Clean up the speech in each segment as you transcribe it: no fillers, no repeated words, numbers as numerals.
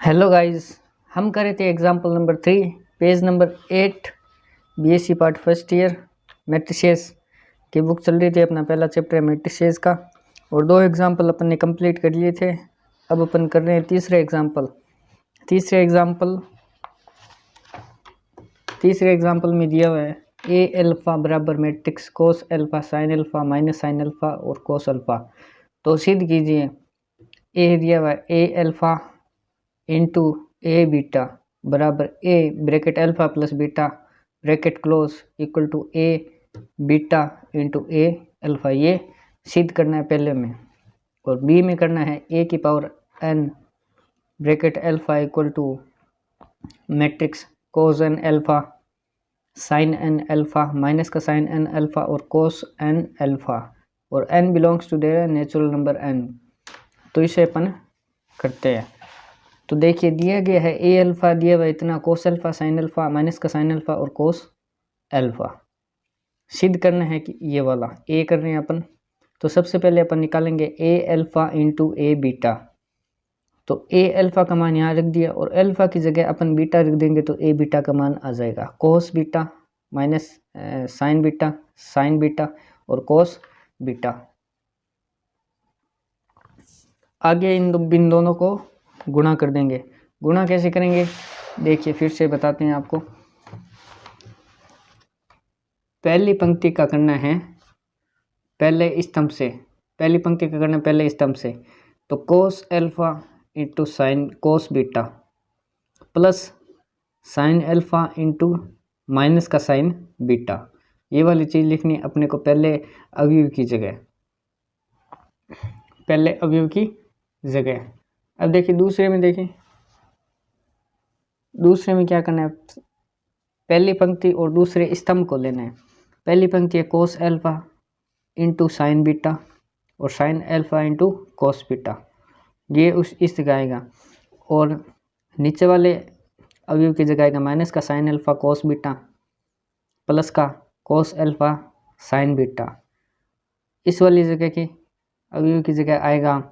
Hello guys, हम कर रहे थे example number 3 page number 8 BSc part first year matrices की बुक चल रही थी। अपना पहला चैप्टर है मैट्रिसेस का और 2 एग्जाम्पल अपन ने कंप्लीट कर लिए थे। अब अपन कर रहे हैं तीसरे एग्जाम्पल में दिया हुआ है ए अल्फ़ा बराबर मैट्रिक्स कोस alpha sine alpha minus sine alpha और कोस अल्फ़ा। तो सिद्ध कीजिए। ए दिया हुआ है A alpha into A beta बराबर A bracket alpha plus beta bracket close equal to A beta into A alpha. ये सिद्ध करना है पहले में। और बी में करना है ए की power N bracket alpha equal to matrix cos N alpha sine N alpha minus का साइन एन अल्फ़ा और कोस एन अल्फ़ा और N belongs to their natural number N. तो इसे अपन करते हैं। तो देखिए दिया गया है ए अल्फ़ा दिया हुआ इतना कोस अल्फ़ा साइन अल्फ़ा माइनस का साइन अल्फ़ा और कोस अल्फ़ा। सिद्ध करना है कि ये वाला ए कर रहे हैं अपन। तो सबसे पहले अपन निकालेंगे ए अल्फ़ा इंटू ए बीटा। तो ए अल्फ़ा का मान यहाँ रख दिया और अल्फ़ा की जगह अपन बीटा रख देंगे तो ए बीटा का मान आ जाएगा कोस बीटा माइनस साइन बीटा और कोस बीटा। आगे इन दोनों को गुणा कर देंगे। गुणा कैसे करेंगे देखिए, फिर से बताते हैं आपको। पहली पंक्ति का करना है पहले स्तंभ से, तो कोस alpha into sine cos beta plus sine alpha into minus का साइन बीटा। ये वाली चीज़ लिखनी है अपने को पहले अवयव की जगह। अब देखिए दूसरे में क्या करना है। पहली पंक्ति और दूसरे स्तंभ को लेना है। पहली पंक्ति है cos alpha into sine beta और sine alpha into cos beta. ये इस जगह आएगा और नीचे वाले अवयव की जगह आएगा माइनस का sine alpha cos beta plus का कोस अल्फ़ा साइन बीटा। इस वाली जगह की अवयव की जगह आएगा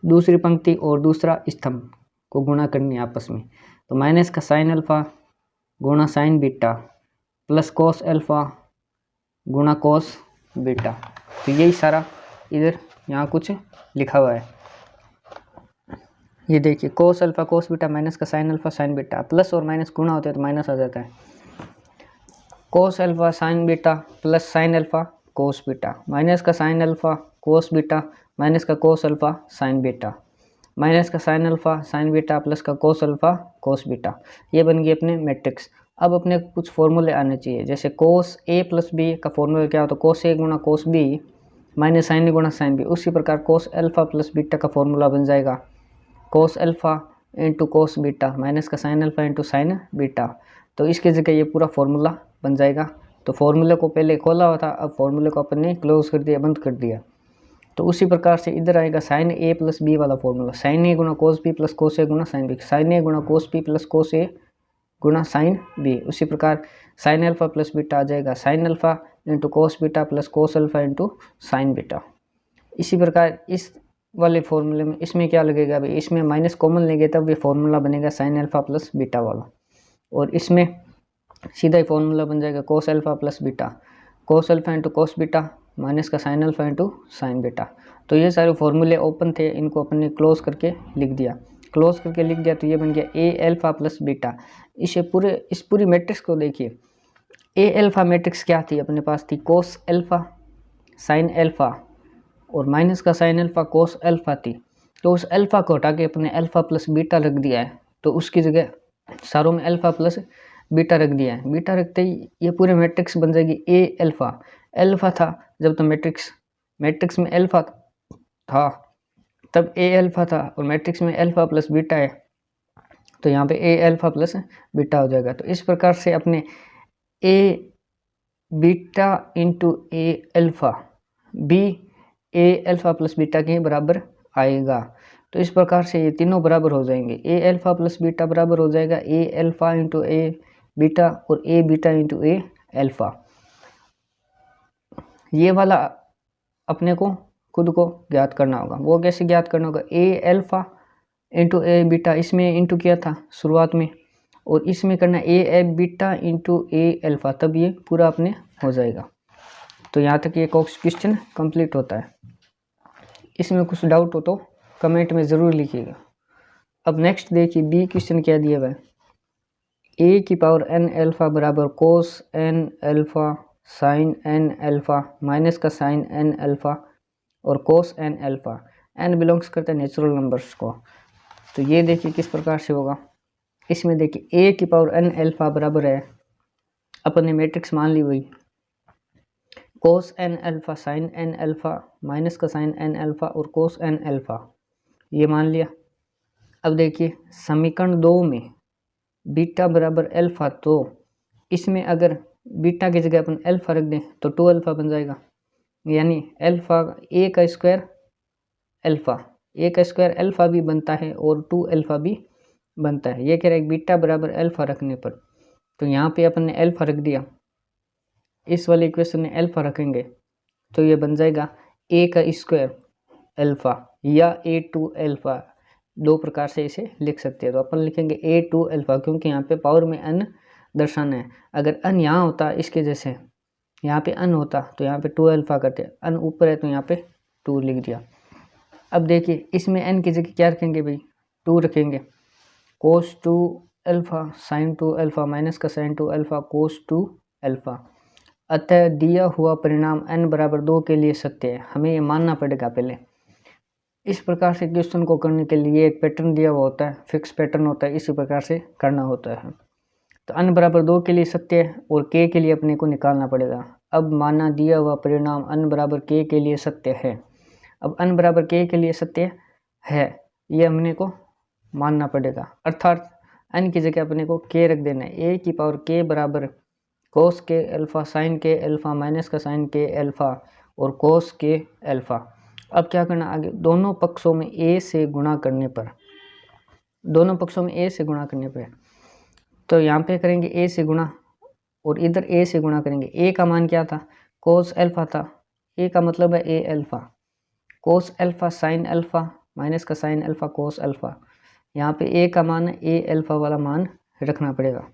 दूसरी पंक्ति और दूसरा स्तंभ को गुणा करनी है आपस में। तो माइनस का साइन अल्फ़ा गुणा sign beta plus cos alpha गुणा कोस बीटा। तो यही सारा इधर यहाँ कुछ लिखा हुआ है। ये देखिए cos alpha cos beta minus का sine alpha sine beta, plus और माइनस गुणा होते हैं तो माइनस आ जाता है। Cos alpha sine beta plus sine alpha cos beta minus का sine alpha cos beta minus का cos alpha sine beta minus का sine alpha sine beta plus का कोस अल्फ़ा कोस बीटा। ये बन गई अपने मैट्रिक्स। अब अपने कुछ फॉर्मूले आने चाहिए। जैसे कोस ए प्लस बी का फॉर्मूला क्या होता है, कोस ए गुणा cos B minus sine A गुणा साइन बी। उसी प्रकार कोस अल्फ़ा प्लस बीटा का फॉर्मूला बन जाएगा cos alpha into cos beta minus का sine alpha into sine beta. तो इसकी जगह ये पूरा फॉर्मूला बन जाएगा। तो फॉर्मूले को पहले खोला हुआ था, अब फॉर्मूले को अपन ने क्लोज कर दिया, बंद कर दिया। तो उसी प्रकार से इधर आएगा साइन ए प्लस बी वाला फॉर्मूला, साइन ए गुणा cos B plus cos A गुणा साइन बी, साइन ए गुणा cos B plus cos A गुणा साइन बी। उसी प्रकार साइन अल्फ़ा प्लस बीटा आ जाएगा sine alpha into cos beta plus cos alpha into sine beta. इसी प्रकार इस वाले फॉर्मूले में इसमें क्या लगेगा भाई, इसमें माइनस कॉमन लेंगे तब ये फॉर्मूला बनेगा साइन अल्फ़ा प्लस बीटा वाला। और इसमें सीधा ही फॉर्मूला बन जाएगा cos alpha plus beta cos alpha into cos beta minus का sine alpha into sine beta. तो ये सारे फॉर्मूले ओपन थे, इनको अपन ने क्लोज करके लिख दिया। तो ये बन गया ए अल्फ़ा प्लस बीटा। इस पूरी मैट्रिक्स को देखिए। ए अल्फ़ा मैट्रिक्स क्या थी अपने पास, थी कोस अल्फ़ा साइन अल्फ़ा और माइनस का साइन अल्फ़ा कोस अल्फ़ा थी। तो उस अल्फ़ा को हटा के अपने अल्फ़ा प्लस बीटा रख दिया है। तो उसकी जगह सारों में अल्फ़ा प्लस बीटा रख दिया है। बीटा रखते ही ये पूरे मैट्रिक्स बन जाएगी ए अल्फ़ा था जब तो मैट्रिक्स में अल्फ़ा था तब ए अल्फ़ा था और मैट्रिक्स में अल्फ़ा प्लस बीटा है तो यहाँ पे ए अल्फ़ा प्लस बीटा हो जाएगा। तो इस प्रकार से अपने ए beta into A alpha B A alpha plus beta के बराबर आएगा। तो इस प्रकार से ये तीनों बराबर हो जाएंगे। ए अल्फ़ा प्लस बीटा बराबर हो जाएगा ए अल्फ़ा इंटू ए बीटा और ए बीटा इंटू ए अल्फ़ा। ये वाला अपने को खुद को ज्ञात करना होगा। वो कैसे ज्ञात करना होगा, ए अल्फ़ा इंटू ए बीटा, इसमें इंटू किया था शुरुआत में, और इसमें करना ए बीटा इंटू ए अल्फ़ा, तब ये पूरा अपने हो जाएगा। तो यहाँ तक ये क्वेश्चन कंप्लीट होता है। इसमें कुछ डाउट हो तो कमेंट में ज़रूर लिखिएगा। अब नेक्स्ट देखिए बी क्वेश्चन क्या दिया हुआ है। ए की पावर एन अल्फ़ा बराबर cos N alpha sine N alpha minus का साइन एन अल्फ़ा और cos N alpha. N belongs करता है नेचुरल नंबर्स को। तो ये देखिए किस प्रकार से होगा। इसमें देखिए ए की पावर एन अल्फ़ा बराबर है, अपन ने मैट्रिक्स मान ली हुई, cos N alpha sine N alpha minus का साइन एन अल्फ़ा और कोस एन अल्फ़ा, ये मान लिया। अब देखिए समीकरण 2 में बीटा बराबर अल्फ़ा, तो इसमें अगर बीटा की जगह अपन अल्फ़ा रख दें तो 2 अल्फ़ा बन जाएगा, यानी अल्फ़ा ए का स्क्वायर अल्फ़ा, ए का स्क्वायर अल्फ़ा भी बनता है और 2 अल्फ़ा भी बनता है। ये कह रहा है बीटा बराबर अल्फ़ा रखने पर, तो यहाँ पे अपन ने अल्फ़ा रख दिया, इस वाले इक्वेशन में अल्फ़ा रखेंगे तो ये बन जाएगा ए का स्क्वायर अल्फ़ा या A2 अल्फ़ा, दो प्रकार से इसे लिख सकते हैं। तो अपन लिखेंगे A2 अल्फ़ा, क्योंकि यहाँ पे पावर में अन दर्शाना है। अगर अन यहाँ होता इसके जैसे, यहाँ पे अन होता तो यहाँ पे 2 अल्फ़ा करते, अन ऊपर है तो यहाँ पे 2 लिख दिया। अब देखिए इसमें n की जगह क्या रखेंगे भाई, 2 रखेंगे। कोस 2 अल्फ़ा साइन 2 अल्फ़ा माइनस का साइन 2 अल्फ़ा कोस 2 अल्फ़ा। अतः दिया हुआ परिणाम n बराबर 2 के लिए सत्य है, हमें ये मानना पड़ेगा पहले। इस प्रकार से क्वेश्चन को करने के लिए एक पैटर्न दिया हुआ होता है, फिक्स पैटर्न होता है, इसी प्रकार से करना होता है। तो n बराबर 2 के लिए सत्य है और k के लिए अपने को निकालना पड़ेगा। अब माना दिया हुआ परिणाम n बराबर k के लिए सत्य है। अब n बराबर k के लिए सत्य है, ये हमने को मानना पड़ेगा, अर्थात n की जगह अपने को k रख देना है। a की पावर k बराबर कोस के अल्फ़ा साइन के अल्फ़ा माइनस का साइन के अल्फ़ा और कोस के अल्फ़ा। अब क्या करना आगे, दोनों पक्षों में a से गुणा करने पर, दोनों पक्षों में a से गुणा करने पर, तो यहाँ पे करेंगे a से गुणा और इधर a से गुणा करेंगे। a का मान क्या था, कोस अल्फ़ा था, a का मतलब है a alpha, cos alpha sine alpha minus का साइन अल्फ़ा कोस अल्फ़ा। यहाँ पे a का मान है, a अल्फ़ा वाला मान रखना पड़ेगा,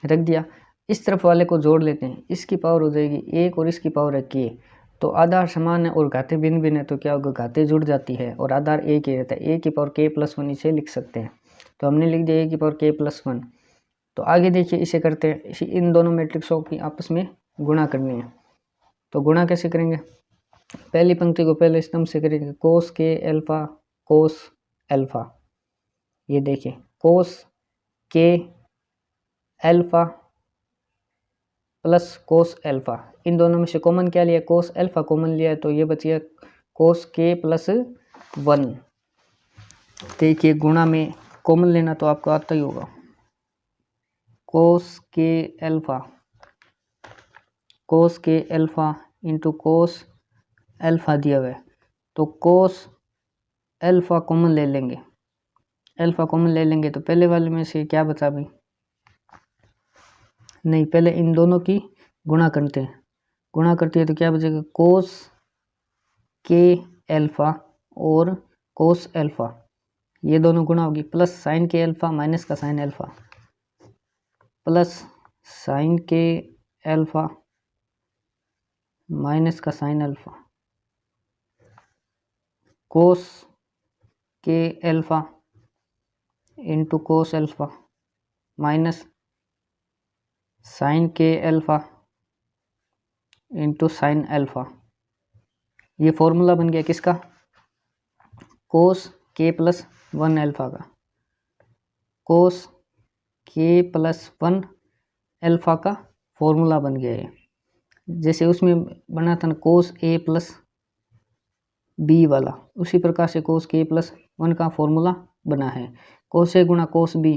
रख दिया। इस तरफ वाले को जोड़ लेते हैं, इसकी पावर हो जाएगी 1 और इसकी पावर है k, तो आधार समान है और घाते भिन्न भिन्न है, तो क्या होगा, घाते जुड़ जाती है और आधार एक ही रहता है। a की पावर k+1 इसे लिख सकते हैं, तो हमने लिख दिया a की पावर k+1। तो आगे देखिए इसे करते हैं, इसी इन दोनों मैट्रिक्सों की आपस में गुणा करनी है। तो गुणा कैसे करेंगे, पहली पंक्ति को पहले स्तंभ से करेंगे, कोस के अल्फ़ा कोस अल्फ़ा। ये देखिए कोस के अल्फ़ा प्लस कोस अल्फ़ा, इन दोनों में से कॉमन क्या लिया, कोस अल्फ़ा कॉमन लिया है, तो ये बच गया कोस के प्लस 1। देखिए गुणा में कॉमन लेना तो आपको आता ही होगा, कोस के अल्फ़ा इंटू कोस अल्फ़ा दिया हुआ है, तो कोस अल्फ़ा कॉमन ले लेंगे, अल्फ़ा कॉमन ले लेंगे तो पहले वाले में से क्या बचा भाई, नहीं पहले इन दोनों की गुणा करते हैं, गुणा करते हैं तो क्या बचेगा, कोस के अल्फ़ा और कोस अल्फ़ा, ये दोनों गुणा होगी, प्लस साइन के अल्फ़ा माइनस का साइन अल्फ़ा, प्लस साइन के अल्फ़ा माइनस का साइन अल्फ़ा, कोस के alpha into cos alpha minus sine के अल्फ़ा इंटू साइन अल्फ़ा। ये फॉर्मूला बन गया किसका, कोस के प्लस 1 अल्फ़ा का, कोस के प्लस 1 अल्फ़ा का फॉर्मूला बन गया है। जैसे उसमें बना था ना कोस ए प्लस बी वाला, उसी प्रकार से कोस के प्लस 1 का फॉर्मूला बना है। कोस ए गुणा कोस बी,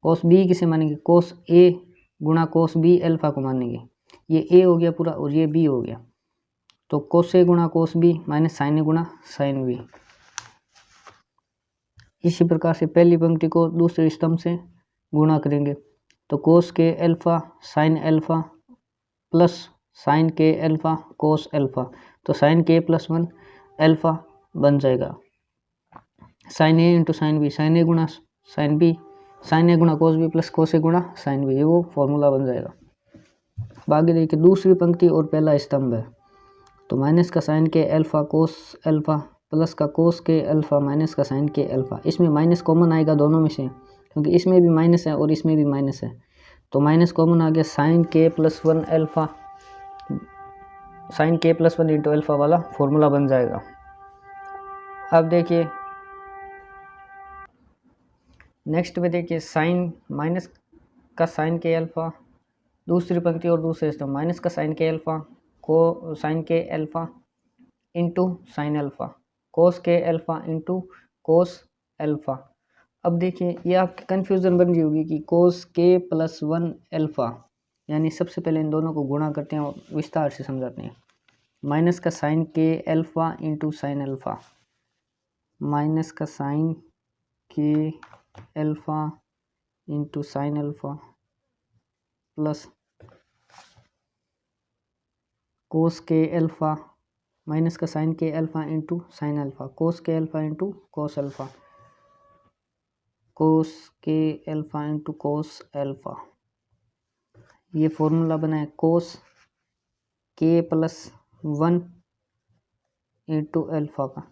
कोस बी किसे मानेंगे, कोस ए गुणा कोस बी अल्फ़ा को मानेंगे, ये ए हो गया पूरा और ये बी हो गया, तो कोस ए गुणा cos B minus sine A गुणा साइन बी। इसी प्रकार से पहली पंक्ति को दूसरे स्तंभ से गुणा करेंगे, तो कोस के alpha sine alpha plus sine के अल्फ़ा कोस अल्फ़ा, तो साइन के प्लस 1 अल्फ़ा बन जाएगा, sign A into sine B, sign A गुणा साइन बी, साइन ए गुणा cos B plus cos A गुणा साइन बी, ये वो फॉर्मूला बन जाएगा। अब आगे देखिए दूसरी पंक्ति और पहला स्तंभ है, तो माइनस का साइन के अल्फा कोस अल्फा प्लस का कोस के अल्फा माइनस का साइन के अल्फा, इसमें माइनस कॉमन आएगा दोनों में से, क्योंकि इसमें भी माइनस है और इसमें भी माइनस है, तो माइनस कॉमन आ गया, साइन के प्लस वन अल्फा, साइन के प्लस वन इंटू अल्फा वाला फॉर्मूला बन जाएगा। अब देखिए नेक्स्ट में देखिए साइन माइनस का साइन के अल्फा, दूसरी पंक्ति और दूसरे स्तंभ, माइनस का साइन के अल्फा को साइन के अल्फा इंटू साइन अल्फा, कोस के अल्फा इंटू कोस अल्फा। अब देखिए ये आपकी कन्फ्यूज़न बन रही होगी कि कोस के प्लस वन अल्फा, यानी सबसे पहले इन दोनों को गुणा करते हैं और विस्तार से समझाते हैं। माइनस का साइन के alpha into sine alpha, minus का साइन के alpha into sine alpha plus cos के अल्फा, माइनस का साइन के अल्फा इंटू साइन अल्फा, कोस के अल्फा इंटू कोस अल्फा, कोस के अल्फा इंटू कोस अल्फा, ये फॉर्मूला बना है कोस के प्लस वन इंटू अल्फा का।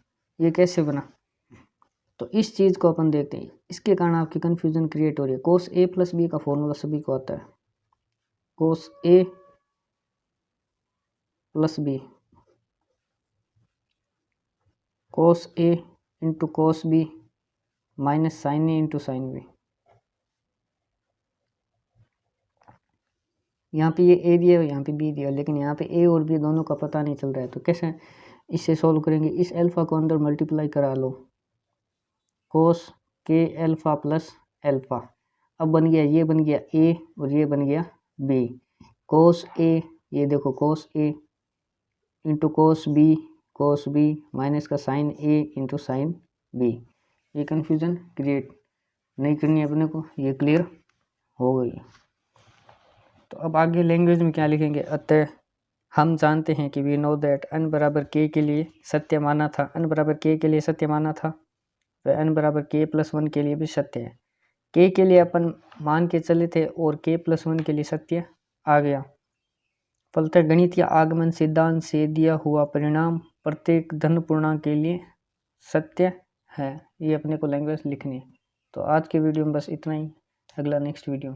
ये कैसे बना, तो इस चीज़ को अपन देखते हैं, इसके कारण आपकी कन्फ्यूज़न क्रिएट हो रही है। कोस ए प्लस बी का फॉर्मूला सभी को आता है, cos A plus B, cos A into cos B minus sine A into sine B. यहाँ पे ये ए दिया है, यहाँ पे बी दिया, लेकिन यहाँ पे ए और बी दोनों का पता नहीं चल रहा है, तो कैसे इससे सॉल्व करेंगे, इस अल्फ़ा को अंदर मल्टीप्लाई करा लो, कोस के अल्फ़ा प्लस अल्फ़ा, अब बन गया ये बन गया ए और ये बन गया बी, कोस ए, ये देखो कोस A into cos B minus का sign A into sine B. ये कन्फ्यूज़न क्रिएट नहीं करनी है अपने को, ये क्लियर हो गई। तो अब आगे लैंग्वेज में क्या लिखेंगे, अतः हम जानते हैं कि वी नो दैट n बराबर k के लिए सत्य माना था, n बराबर k के लिए सत्य माना था, वह n बराबर k प्लस वन के लिए भी सत्य है। k के लिए अपन मान के चले थे और k प्लस वन के लिए सत्य आ गया। फलतः गणित या आगमन सिद्धांत से दिया हुआ परिणाम प्रत्येक धन पूर्णांक के लिए सत्य है। ये अपने को लैंग्वेज लिखनी है। तो आज के वीडियो में बस इतना ही, अगला नेक्स्ट वीडियो।